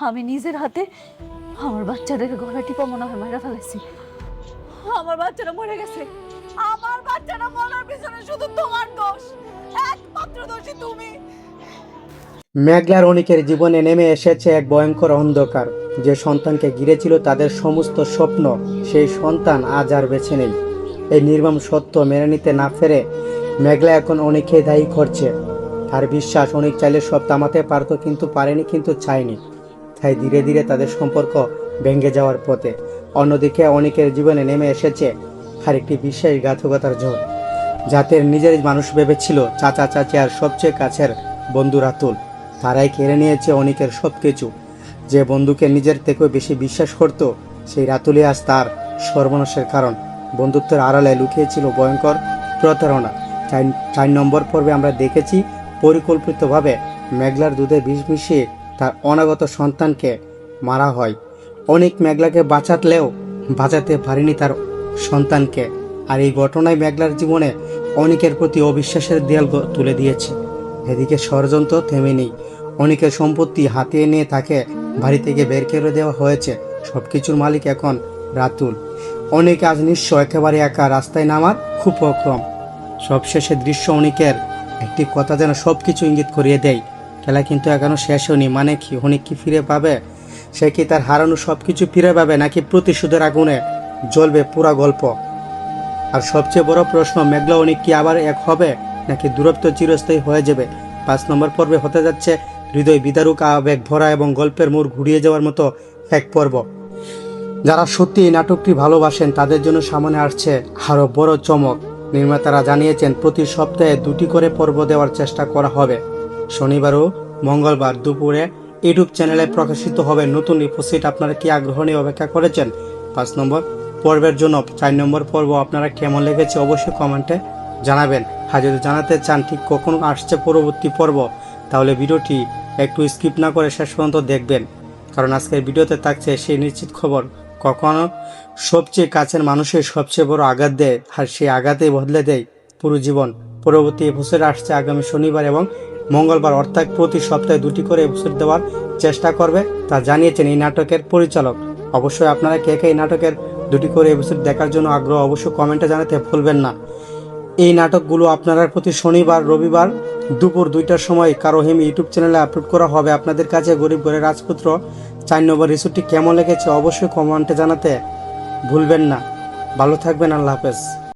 আমি নিজের হাতে আমার বাচ্চাটাকে গলা টিপা মনে হয় মারা ফেলেছি। আমার বাচ্চাটা মরে গেছে। আমার বাচ্চাটা মরার পিছনে শুধু তোমার দোষ, একমাত্র দোষী তুমি। মেঘলার অনিকের জীবনে নেমে এসেছে এক ভয়ঙ্কর অন্ধকার। যে সন্তানকে ঘিরেছিল তাদের সমস্ত স্বপ্ন, সেই সন্তান আজ আর বেঁচে নেই। এই নির্মম সত্য মেনে নিতে না পেরে মেঘলা এখন অনেককেই দায়ী করছে। তার বিশ্বাস অনেক চাইলে সব থামাতে পারত, কিন্তু পারেনি, কিন্তু চায়নি। তাই ধীরে ধীরে তাদের সম্পর্ক ভেঙে যাওয়ার পথে। অন্যদিকে অনেকের জীবনে নেমে এসেছে আরেকটি বিশ্বাসঘাতকতার ঝড়। যাদের নিজের মানুষ ভেবেছিল চাচা চাচি আর সবচেয়ে কাছের বন্ধু রাতুল, তারাই কেড়ে নিয়েছে অনেকের সব কিছু। যে বন্ধুকে নিজের থেকেও বেশি বিশ্বাস করত, সেই রাতুলই আজ তার সর্বনাশের কারণ। বন্ধুত্বের আড়ালে লুকিয়েছিল ভয়ঙ্কর প্রতারণা। 4 নম্বর পর্বে আমরা দেখেছি পরিকল্পিতভাবে মেঘলার দুধে বিষ মিশিয়ে তার অনাগত সন্তানকে মারা হয়। অনেক মেঘলাকে বাঁচালেও বাঁচাতে পারেনি তার সন্তানকে। আর এই ঘটনায় মেঘলার জীবনে অনেকের প্রতি অবিশ্বাসের দেয়াল তুলে দিয়েছে। এদিকে ষড়যন্ত্র থেমে নেই। অনেকের সম্পত্তি হাতিয়ে নিয়ে তাকে বাড়ি থেকে বের করে দেওয়া হয়েছে। সবকিছুর মালিক এখন রাতুল। অনেকে আজ নিঃস্ব, একেবারে একা, রাস্তায় নামার খুব উপক্রম। সবশেষে দৃশ্য অনেকের একটি কথা যেন সবকিছু ইঙ্গিত করিয়ে দেয়। খেলা কিন্তু এখনো শেষ হয়নি। মানে কি, অনেক কি ফিরে পাবে? সে কি তার হারানো সবকিছু ফিরে পাবে, নাকি প্রতিশোধের আগুনে জ্বলবে পুরা গল্প? আর সবচেয়ে বড় প্রশ্ন, মেঘলা অনেক কি আবার এক হবে, নাকি দূরত্ব চিরস্থায়ী হয়ে যাবে? 5 নম্বর পর্বে হতে যাচ্ছে হৃদয় বিদারক, আবেগ ভরা এবং গল্পের মোড় ঘুরিয়ে যাওয়ার মতো এক পর্ব। যারা সত্যি এই নাটকটি ভালোবাসেন তাদের জন্য সামনে আসছে আরও বড় চমক। নির্মাতারা জানিয়েছেন প্রতি সপ্তাহে 2টি করে পর্ব দেওয়ার চেষ্টা করা হবে। শনিবার ও মঙ্গলবার দুপুরে ইউটিউব চ্যানেলে প্রকাশিত হবে নতুন এপিসোড। আপনারা কি আগ্রহ নিয়ে অপেক্ষা করেছেন 5 নম্বর পর্বের জন্য? 4 নম্বর পর্ব আপনারা কেমন লেগেছে অবশ্যই কমেন্টে জানাবেন। আর যদি জানাতে চান ঠিক কখন আসছে পরবর্তী পর্ব, তাহলে ভিডিওটি একটু স্কিপ না করে শেষ পর্যন্ত দেখবেন। কারণ আজকের ভিডিওতে থাকছে সেই নিশ্চিত খবর, কখনো সবচেয়ে কাছের মানুষের সবচেয়ে বড় আঘাত দেয়, আর সেই আঘাতেই বদলে দেয় পুরো জীবন। পরবর্তী এপিসোড আসছে আগামী শনিবার এবং মঙ্গলবার, অর্থাৎ প্রতি সপ্তাহে 2টি করে এপিসোড দেওয়ার চেষ্টা করবে, তা জানিয়েছেন এই নাটকের পরিচালক। অবশ্যই আপনারা কে কে এই নাটকের 2টি করে এপিসোড দেখার জন্য আগ্রহ, অবশ্যই কমেন্টে জানাতে ভুলবেন না। এই নাটকগুলো আপনারা প্রতি শনিবার রবিবার দুপুর 2টার সময় কারোহিম ইউটিউব চ্যানেলে আপলোড করা হবে। আপনাদের কাছে গরিব ঘরের রাজপুত্র 4 নম্বর এপিসোডটি কেমন লেগেছে অবশ্যই কমেন্টে জানাতে ভুলবেন না। ভালো থাকবেন, আল্লাহ হাফেজ।